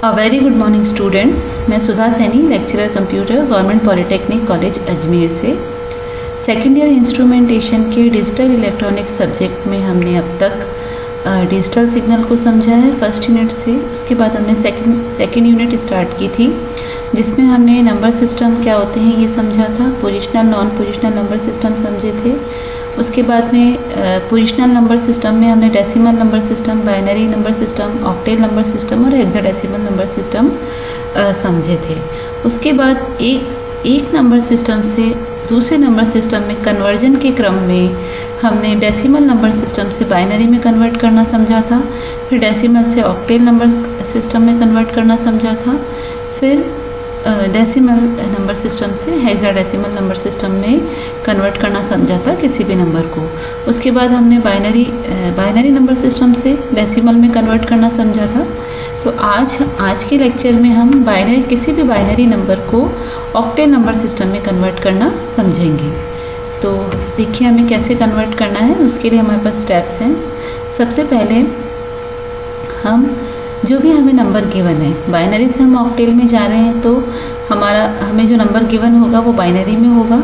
अ very good morning students. मैं Sudha Saini, lecturer computer, government polytechnic college Ajmer से। Second year instrumentation के digital electronics subject में हमने अब तक डिजिटल सिग्नल को समझा है फर्स्ट यूनिट से। उसके बाद हमने सेकेंड यूनिट स्टार्ट की थी जिसमें हमने नंबर सिस्टम क्या होते हैं ये समझा था, positional non positional number system समझे थे। उसके बाद में पोजिशनल नंबर सिस्टम में हमने decimal number system, binary number system, octal number system और हेक्साडेसिमल नंबर सिस्टम समझे थे। उसके बाद एक नंबर सिस्टम से दूसरे नंबर सिस्टम में कन्वर्जन के क्रम में हमने डेसिमल नंबर सिस्टम से बाइनरी में कन्वर्ट करना समझा था, फिर डेसिमल से ऑक्टेल नंबर सिस्टम में कन्वर्ट करना समझा था, फिर डेसिमल नंबर सिस्टम से हेक्साडेसिमल नंबर सिस्टम में कन्वर्ट करना समझा था किसी भी नंबर को। उसके बाद हमने बाइनरी नंबर सिस्टम से डेसिमल में कन्वर्ट करना समझा था। तो आज के लेक्चर में हम किसी भी बाइनरी नंबर को ऑक्टेल नंबर सिस्टम में कन्वर्ट करना समझेंगे। तो देखिए हमें कैसे कन्वर्ट करना है, उसके लिए हमारे पास स्टेप्स हैं। सबसे पहले हम जो भी हमें नंबर गिवन है, बाइनरी से हम ऑक्टेल में जा रहे हैं तो हमें जो नंबर गिवन होगा वो बाइनरी में होगा।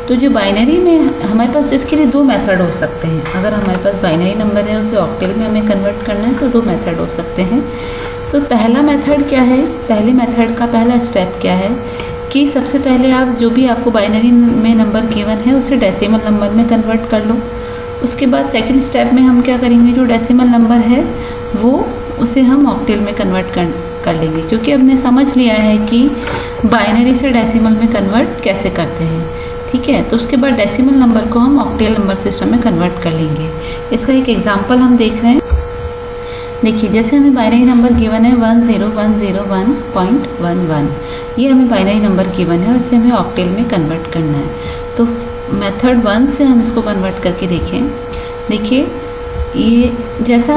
तो जो बाइनरी में हमारे पास इसके लिए दो मेथड हो सकते हैं। अगर हमारे पास बाइनरी नंबर है उसे ऑक्टेल में हमें कन्वर्ट करना है तो दो मेथड हो सकते हैं। तो पहला मेथड क्या है, पहले मेथड का पहला स्टेप क्या है कि सबसे पहले आप जो भी आपको बाइनरी में नंबर गिवन है उसे डेसिमल नंबर में कन्वर्ट कर लो। उसके बाद सेकंड स्टेप में हम क्या करेंगे, जो डेसिमल नंबर है वो उसे हम ऑक्टेल में कन्वर्ट कर लेंगे, क्योंकि हमने समझ लिया है कि बाइनरी से डेसिमल में कन्वर्ट कैसे करते हैं। ठीक है, तो उसके बाद डेसिमल नंबर को हम ऑक्टेल नंबर सिस्टम में कन्वर्ट कर लेंगे। इसका एक एग्जांपल हम देख रहे हैं। देखिए जैसे हमें बाइनरी नंबर गिवन है 10101.11, ये हमें बाइनरी नंबर गिवन है और इसे हमें ऑक्टेल में कन्वर्ट करना है। तो मेथड 1 से हम इसको कन्वर्ट करके देखें। देखिए ये जैसा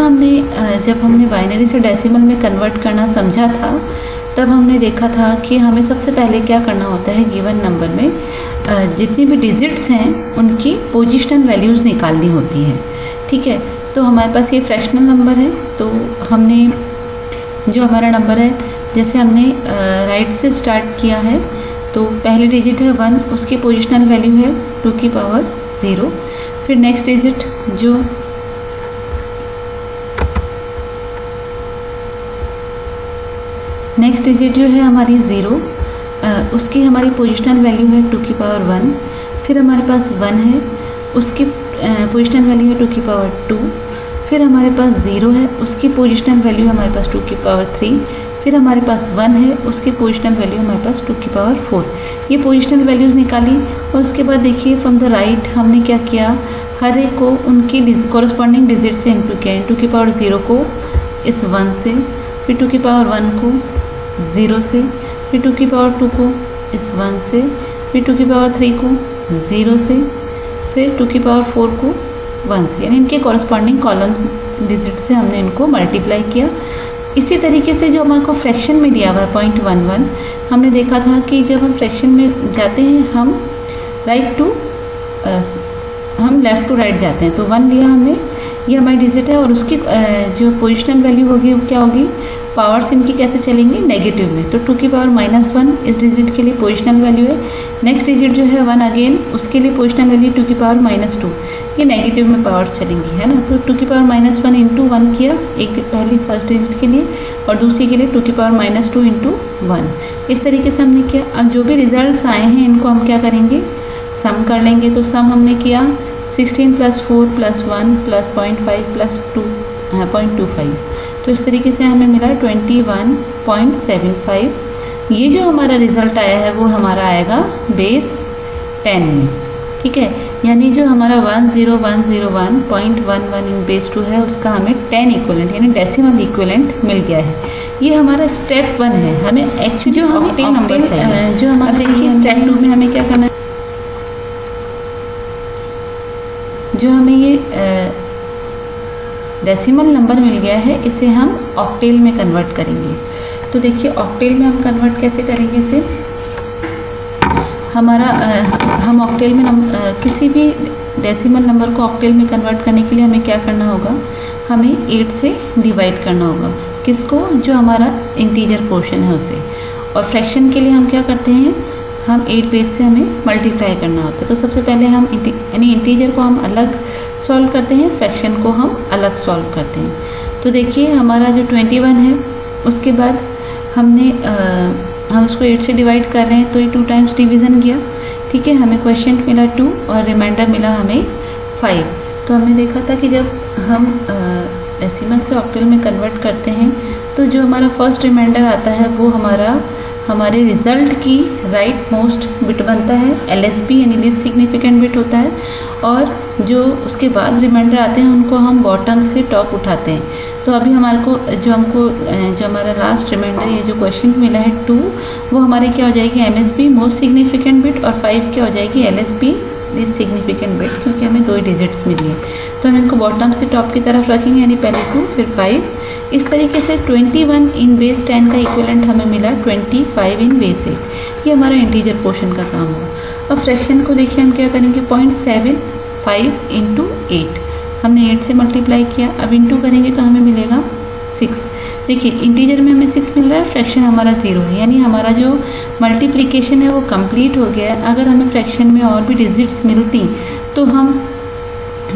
जब हमने बाइनरी से डेसिमल में कन्वर्ट करना समझा था तब हमने देखा था कि हमें सबसे पहले क्या करना होता है, गिवन नंबर में जितनी भी डिजिट्स हैं उनकी पोजिशनल वैल्यूज़ निकालनी होती हैं। ठीक है, तो हमारे पास ये फ्रैक्शनल नंबर है, तो हमने जो हमारा नंबर है जैसे हमने राइट से स्टार्ट किया है तो पहली डिजिट है 1, उसकी पोजिशनल वैल्यू है 2 की पावर 0। फिर नेक्स्ट डिजिट जो है हमारी 0, उसकी हमारी पोजिशनल वैल्यू है 2 की पावर 1। फिर हमारे पास 1 है, उसकी पोजिशनल वैल्यू है 2 की पावर 2। फिर हमारे पास 0 है, उसकी पोजिशनल वैल्यू हमारे पास 2 की पावर 3। फिर हमारे पास 1 है, उसकी पोजिशनल वैल्यू हमारे पास 2 की पावर 4। ये पोजिशनल वैल्यूज़ निकाली और उसके बाद देखिए फ्रॉम द राइट हमने क्या किया, हर एक को उनकी कॉरस्पॉन्डिंग डिजिट से इंटू किया। 2 की पावर 0 को इस 1 से, फिर 2 की पावर 1 को 0 से, फिर 2 की पावर 2 को इस 1 से, फिर 2 की पावर 3 को 0 से, फिर 2 की पावर 4 को 1 से, यानी इनके कॉरस्पॉन्डिंग कॉलम डिजिट से हमने इनको मल्टीप्लाई किया। इसी तरीके से जो हमारे को फ्रैक्शन में दिया हुआ है 0.11, हमने देखा था कि जब हम फ्रैक्शन में जाते हैं हम लेफ़्ट टू राइट जाते हैं। तो 1 लिया हमने, ये हमारी डिजिट है और उसकी जो पोजिशनल वैल्यू होगी वो क्या होगी, पावर्स इनकी कैसे चलेंगी, नेगेटिव में। तो 2 की पावर -1 इस डिजिट के लिए पोजिशनल वैल्यू है। नेक्स्ट डिजिट जो है 1 अगेन, उसके लिए पोजिशनल वैल्यू 2 की पावर -2, ये नेगेटिव में पावर्स चलेंगी, है ना। तो 2 की पावर -1 इंटू 1 किया, एक पहली फर्स्ट डिजिट के लिए और दूसरी के लिए 2 की पावर -2 इंटू 1। इस तरीके से हमने किया। अब जो भी रिजल्ट्स आए हैं इनको हम क्या करेंगे, सम कर लेंगे। तो सम हमने किया 16 + 4 + 1 + 0.5 + 0.25। तो इस तरीके से हमें मिला 21.75। ये जो हमारा रिज़ल्ट आया है वो हमारा आएगा बेस 10 में। ठीक है, यानी जो हमारा 10101.11 इन बेस 2 है उसका हमें 10 इक्वलेंट यानी डेसिमल इक्वलेंट मिल गया है। ये हमारा स्टेप 1 है। हमें एक्चुअली जो ऑक्टेल नंबर चाहिए, जो हमारा देखिए स्टेप 2 में हमें क्या करना है, जो हमें ये डेसिमल नंबर मिल गया है इसे हम ऑक्टेल में कन्वर्ट करेंगे। तो देखिए ऑक्टेल में हम कन्वर्ट कैसे करेंगे इसे, हम ऑक्टेल में किसी भी डेसिमल नंबर को ऑक्टेल में कन्वर्ट करने के लिए हमें क्या करना होगा, हमें 8 से डिवाइड करना होगा। किसको, जो हमारा इंटीजर पोर्शन है उसे। और फ्रैक्शन के लिए हम क्या करते हैं, हम 8 बेस से हमें मल्टीप्लाई करना होता है। तो सबसे पहले हम यानी इंटीजर को हम अलग सॉल्व करते हैं, फ्रैक्शन को हम अलग सॉल्व करते हैं। तो देखिए हमारा जो 21 है उसके बाद हमने हम उसको 8 से डिवाइड कर रहे हैं, तो ये 2 टाइम्स डिवीज़न किया, ठीक है। हमें क्वोशिएंट मिला 2 और रिमाइंडर मिला हमें 5। तो हमने देखा था कि जब हम डेसिमल से ऑक्टल में कन्वर्ट करते हैं तो जो हमारा फर्स्ट रिमाइंडर आता है वो हमारे रिज़ल्ट की राइट मोस्ट बिट बनता है, LSB यानी लीस्ट सिग्निफिकेंट बिट होता है। और जो उसके बाद रिमाइंडर आते हैं उनको हम बॉटम से टॉप उठाते हैं। तो अभी हमारे को जो हमारा लास्ट रिमाइंडर ये जो क्वेश्चन मिला है 2, वो हमारी क्या हो जाएगी, MSB मोस्ट सिग्निफिकेंट बिट, और 5 क्या हो जाएगी, LSB लीस्ट सिग्निफिकेंट बिट, क्योंकि हमें 2 डिजिट्स मिली है। तो हम इनको बॉटम से टॉप की तरफ रखेंगे, यानी पहले 2 फिर 5। इस तरीके से 21 इन बेस 10 का इक्विवेलेंट हमें मिला 25 इन बेस 8। ये हमारा इंटीजर पोर्शन का काम होगा। अब फ्रैक्शन को देखिए हम क्या करेंगे, 0.75 इंटू 8, हमने 8 से मल्टीप्लाई किया, अब इंटू करेंगे तो हमें मिलेगा 6। देखिए इंटीजर में हमें 6 मिल रहा है, फ्रैक्शन हमारा 0 है, यानी हमारा जो मल्टीप्लिकेशन है वो कंप्लीट हो गया है। अगर हमें फ्रैक्शन में और भी डिजिट्स मिलती तो हम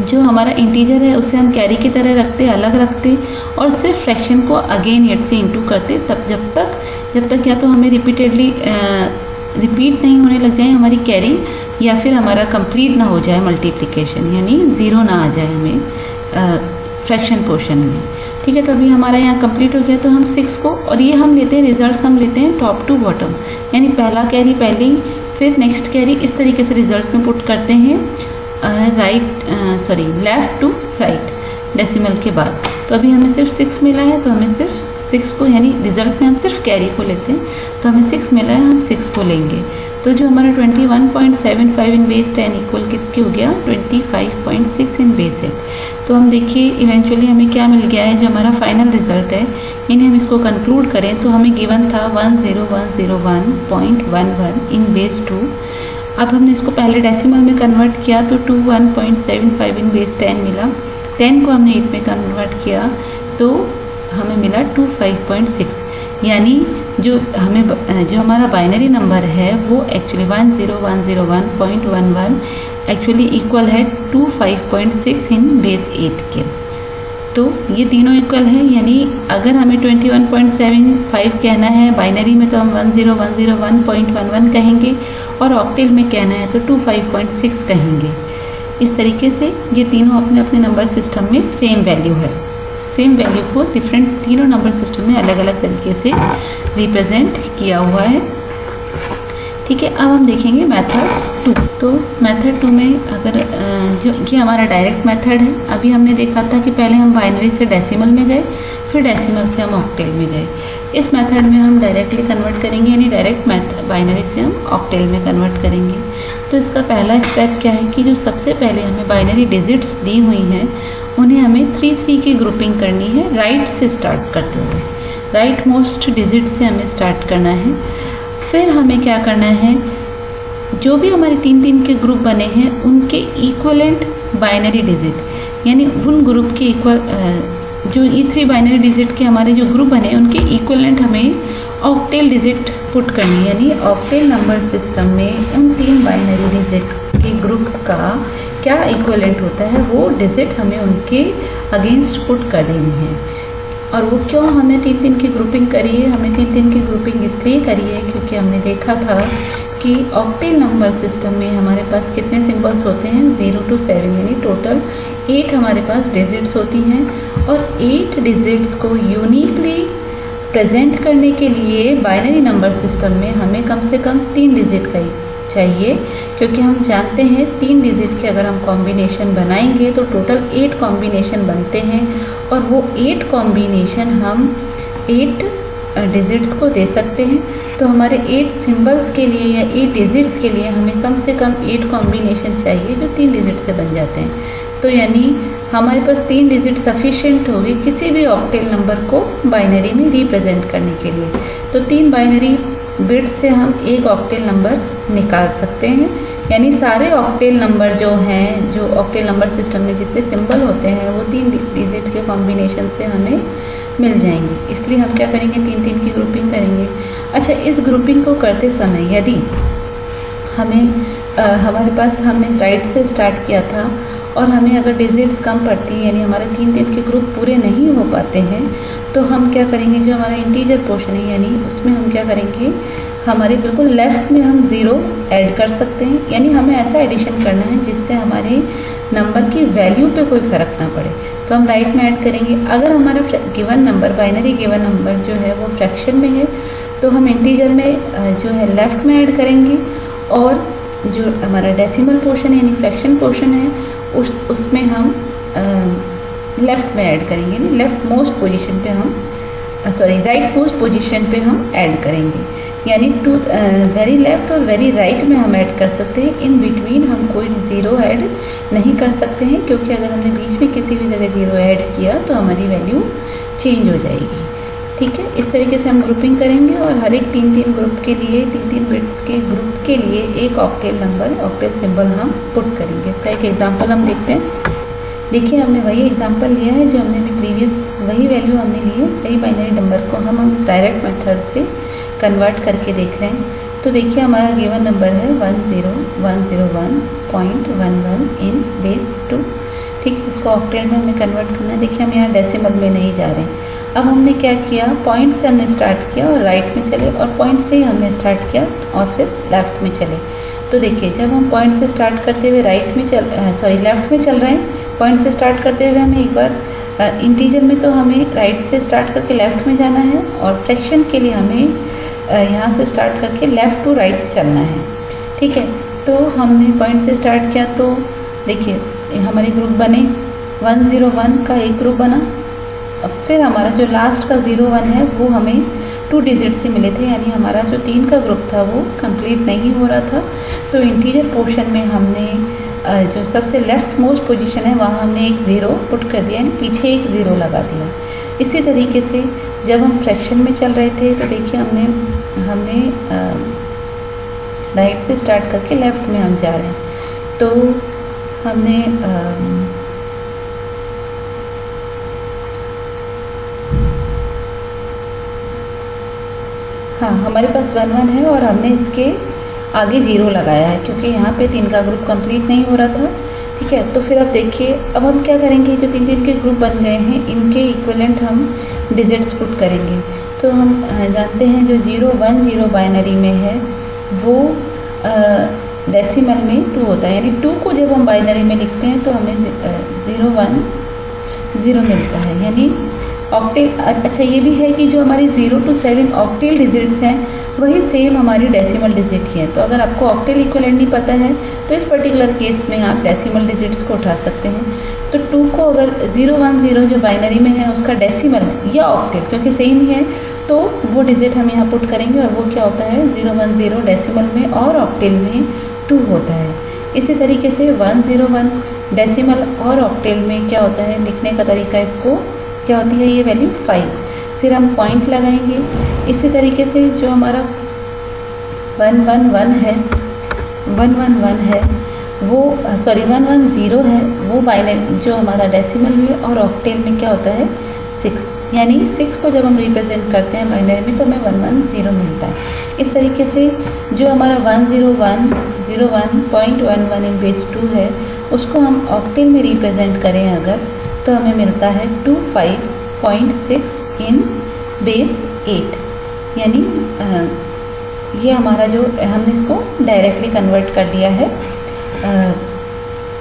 जो हमारा इंटीजर है उसे हम कैरी की तरह रखते, अलग रखते, और सिर्फ फ्रैक्शन को अगेन 8 से इंटू करते, तब जब तक या तो हमें रिपीटेडली रिपीट नहीं होने लग जाए हमारी कैरी, या फिर हमारा कंप्लीट ना हो जाए मल्टीप्लिकेशन, यानी 0 ना आ जाए हमें फ्रैक्शन पोर्शन में, ठीक है। तो अभी हमारा यहाँ कंप्लीट हो गया, तो हम 6 को, और ये हम लेते हैं रिजल्ट्स, हम लेते हैं टॉप टू बॉटम, यानी पहला कैरी पहले ही, फिर नेक्स्ट कैरी, इस तरीके से रिजल्ट में पुट करते हैं लेफ़्ट टू राइट डेसिमल के बाद। तो अभी हमें सिर्फ 6 मिला है, तो हमें सिर्फ 6 को, यानी रिजल्ट में हम सिर्फ कैरी को लेते हैं, तो हमें 6 मिला है, हम 6 को लेंगे। तो जो हमारा 21.75 इन बेस 10 इक्वल किसके हो गया, 25.6 इन बेस 8। तो हम देखिए इवेंचुअली हमें क्या मिल गया है, जो हमारा फाइनल रिजल्ट है, यानी हम इसको कंक्लूड करें तो हमें गिवन था 10101.11 इन बेस 2। अब हमने इसको पहले डेसिमल में कन्वर्ट किया तो 21.75 इन बेस 10 मिला, 10 को हमने 8 में कन्वर्ट किया तो हमें मिला 25.6, यानी जो हमारा बाइनरी नंबर है वो एक्चुअली 10101.11 एक्चुअली इक्वल है 25.6 इन बेस 8 के। तो ये तीनों इक्वल है, यानी अगर हमें 21.75 कहना है बाइनरी में तो हम 10101.11 कहेंगे, और ऑक्टेल में कहना है तो 25.6 कहेंगे। इस तरीके से ये तीनों अपने अपने नंबर सिस्टम में सेम वैल्यू है, सेम वैल्यू को डिफरेंट तीनों नंबर सिस्टम में अलग अलग तरीके से रिप्रेजेंट किया हुआ है, ठीक है। अब हम देखेंगे मेथड 2। तो मेथड 2 में अगर जो ये हमारा डायरेक्ट मेथड है, अभी हमने देखा था कि पहले हम बाइनरी से डेसिमल में गए, फिर डेसिमल से हम ऑक्टेल में गए। इस मेथड में हम डायरेक्टली कन्वर्ट करेंगे, यानी डायरेक्ट बाइनरी से हम ऑक्टेल में कन्वर्ट करेंगे। तो इसका पहला स्टेप क्या है कि जो सबसे पहले हमें बाइनरी डिजिट्स दी हुई हैं उन्हें हमें 3 की ग्रुपिंग करनी है, राइट से स्टार्ट करते हुए, राइट मोस्ट डिजिट से हमें स्टार्ट करना है। फिर हमें क्या करना है, जो भी हमारे 3 के ग्रुप बने हैं उनके इक्वलेंट बाइनरी डिजिट, यानी उन ग्रुप के इक्वल जो ये 3 बाइनरी डिजिट के हमारे जो ग्रुप बने उनके इक्वलेंट हमें ऑक्टेल डिजिट पुट करनी है, यानी ऑक्टेल नंबर सिस्टम में उन 3 बाइनरी डिजिट के ग्रुप का क्या इक्वलेंट होता है वो डिजिट हमें उनके अगेंस्ट पुट कर देनी है। और वो क्यों हमने 3 की ग्रुपिंग करी है, हमने 3 की ग्रुपिंग इसलिए करी है क्योंकि हमने देखा था कि ऑक्टेल नंबर सिस्टम में हमारे पास कितने सिंबल्स होते हैं, 0 to 7, यानी टोटल 8 हमारे पास डिजिट्स होती हैं। और 8 डिजिट्स को यूनिकली प्रेजेंट करने के लिए बाइनरी नंबर सिस्टम में हमें कम से कम 3 डिजिट का चाहिए, क्योंकि हम जानते हैं 3 डिजिट के अगर हम कॉम्बिनेशन बनाएंगे तो टोटल 8 कॉम्बिनेशन बनते हैं, और वो 8 कॉम्बिनेशन हम 8 डिजिट्स को दे सकते हैं। तो हमारे 8 सिंबल्स के लिए या 8 डिजिट्स के लिए हमें कम से कम 8 कॉम्बिनेशन चाहिए जो 3 डिजिट से बन जाते हैं। तो यानी हमारे पास 3 डिजिट सफिशिएंट होगी किसी भी ऑक्टेल नंबर को बाइनरी में रिप्रेजेंट करने के लिए। तो 3 बाइनरी बिट्स से हम एक ऑक्टेल नंबर निकाल सकते हैं, यानी सारे ऑक्टेल नंबर जो हैं, जो ऑक्टेल नंबर सिस्टम में जितने सिंबल होते हैं वो 3 डिजिट के कॉम्बिनेशन से हमें मिल जाएंगे, इसलिए हम क्या करेंगे, 3-3 की ग्रुपिंग करेंगे। अच्छा, इस ग्रुपिंग को करते समय यदि हमें हमारे पास हमने राइट से स्टार्ट किया था और हमें अगर डिजिट्स कम पड़ती हैं, यानी हमारे 3-3 के ग्रुप पूरे नहीं हो पाते हैं, तो हम क्या करेंगे, जो हमारा इंटीजर पोर्शन है यानी उसमें हम क्या करेंगे, हमारे बिल्कुल लेफ़्ट में हम 0 ऐड कर सकते हैं। यानी हमें ऐसा एडिशन करना है जिससे हमारे नंबर की वैल्यू पे कोई फ़र्क ना पड़े, तो हम राइट में ऐड करेंगे। अगर हमारा given number, binary given number जो है वो फ्रैक्शन में है, तो हम इंटीजर में जो है लेफ़्ट में ऐड करेंगे, और जो हमारा डेसिमल पोर्शन यानी फ्रैक्शन पोर्शन है उसमें हम लेफ़्ट में ऐड करेंगे, यानी लेफ़्ट मोस्ट पोजीशन पे हम राइट मोस्ट पोजीशन पे हम ऐड करेंगे। यानी टू वेरी लेफ़्ट और वेरी राइट में हम ऐड कर सकते हैं, इन बिटवीन हम कोई 0 ऐड नहीं कर सकते हैं, क्योंकि अगर हमने बीच में किसी भी जगह 0 ऐड किया तो हमारी वैल्यू चेंज हो जाएगी। ठीक है, इस तरीके से हम ग्रुपिंग करेंगे और हर एक 3-3 ग्रुप के लिए, 3-3 बिट्स के ग्रुप के लिए एक ऑक्टेल नंबर, ऑक्टेल सिंबल हम पुट करेंगे। इसका एक एग्जांपल हम देखते हैं। देखिए, हमने वही एग्जांपल लिया है जो हमने भी प्रीवियस, वही वैल्यू हमने ली है, वही बाइनरी नंबर को हम इस डायरेक्ट मेथड से कन्वर्ट करके देख रहे हैं। तो देखिए, हमारा गिवन नंबर है 10101.11 इन बेस 2। ठीक है, इसको ऑक्टेल में हमें कन्वर्ट करना है। देखिए, हम यहाँ डेसिमल में नहीं जा रहे हैं। अब हमने क्या किया, पॉइंट से हमने स्टार्ट किया और राइट में चले, और पॉइंट से ही हमने स्टार्ट किया और फिर लेफ़्ट में चले। तो देखिए, जब हम पॉइंट से स्टार्ट करते हुए लेफ़्ट में चल रहे हैं, पॉइंट से स्टार्ट करते हुए हमें एक बार इंटीजर में तो हमें राइट से स्टार्ट करके लेफ़्ट में जाना है, और फ्रैक्शन के लिए हमें यहाँ से स्टार्ट करके लेफ़्ट टू राइट चलना है। ठीक है, तो हमने पॉइंट से स्टार्ट किया, तो देखिए हमारे ग्रुप बने, 101 का एक ग्रुप बना। अब फिर हमारा जो लास्ट का 01 है वो हमें 2 डिजिट से मिले थे, यानी हमारा जो 3 का ग्रुप था वो कंप्लीट नहीं हो रहा था। तो इंटीजर पोर्शन में हमने जो सबसे लेफ़्ट मोस्ट पोजीशन है वहाँ हमने एक 0 पुट कर दिया, यानी पीछे एक 0 लगा दिया। इसी तरीके से जब हम फ्रैक्शन में चल रहे थे, तो देखिए हमने राइट से स्टार्ट करके लेफ़्ट में हम जा रहे हैं, तो हमने हाँ, हमारे पास 1-1 है और हमने इसके आगे 0 लगाया है, क्योंकि यहाँ पे 3 का ग्रुप कंप्लीट नहीं हो रहा था। ठीक है, तो फिर अब देखिए, अब हम क्या करेंगे, जो 3-3 के ग्रुप बन गए हैं इनके इक्विवेलेंट हम डिजिट्स पुट करेंगे। तो हम जानते हैं जो 010 बाइनरी में है वो डेसिमल में 2 होता है, यानी 2 को जब हम बाइनरी में लिखते हैं तो हमें 010 मिलता है, यानी ऑक्टेल। अच्छा, ये भी है कि जो हमारी 0 to 7 ऑक्टेल डिजिट्स हैं वही सेम हमारी डेसिमल डिजिट ही है। तो अगर आपको ऑक्टेल इक्विवेलेंट नहीं पता है तो इस पर्टिकुलर केस में आप डेसिमल डिजिट्स को उठा सकते हैं। तो 2 को अगर 010 जो बाइनरी में है उसका डेसिमल या ऑक्टेल, क्योंकि सेम ही है, तो वो डिजिट हम यहाँ पुट करेंगे, और वो क्या होता है, 010 डेसिमल में और ऑक्टेल में 2 होता है। इसी तरीके से 101 डेसिमल और ऑक्टेल में क्या होता है, लिखने का तरीका इसको क्या होती है, ये वैल्यू 5। फिर हम पॉइंट लगाएंगे। इसी तरीके से जो हमारा 111 है, 111 है वो 110 है वो बाइनरी जो हमारा डेसिमल में और ऑक्टेल में क्या होता है 6, यानी 6 को जब हम रिप्रेजेंट करते हैं बाइनरी में तो हमें 110 मिलता है। इस तरीके से जो हमारा 101.11 इन बेस 2 है उसको हम ऑक्टेल में रिप्रेजेंट करें अगर, तो हमें मिलता है 25.6 इन बेस 8, यानी ये हमारा जो हमने इसको डायरेक्टली कन्वर्ट कर दिया है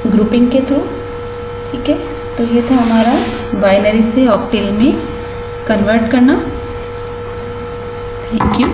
ग्रुपिंग के थ्रू। ठीक है, तो ये था हमारा बाइनरी से ऑक्टेल में कन्वर्ट करना। Thank you.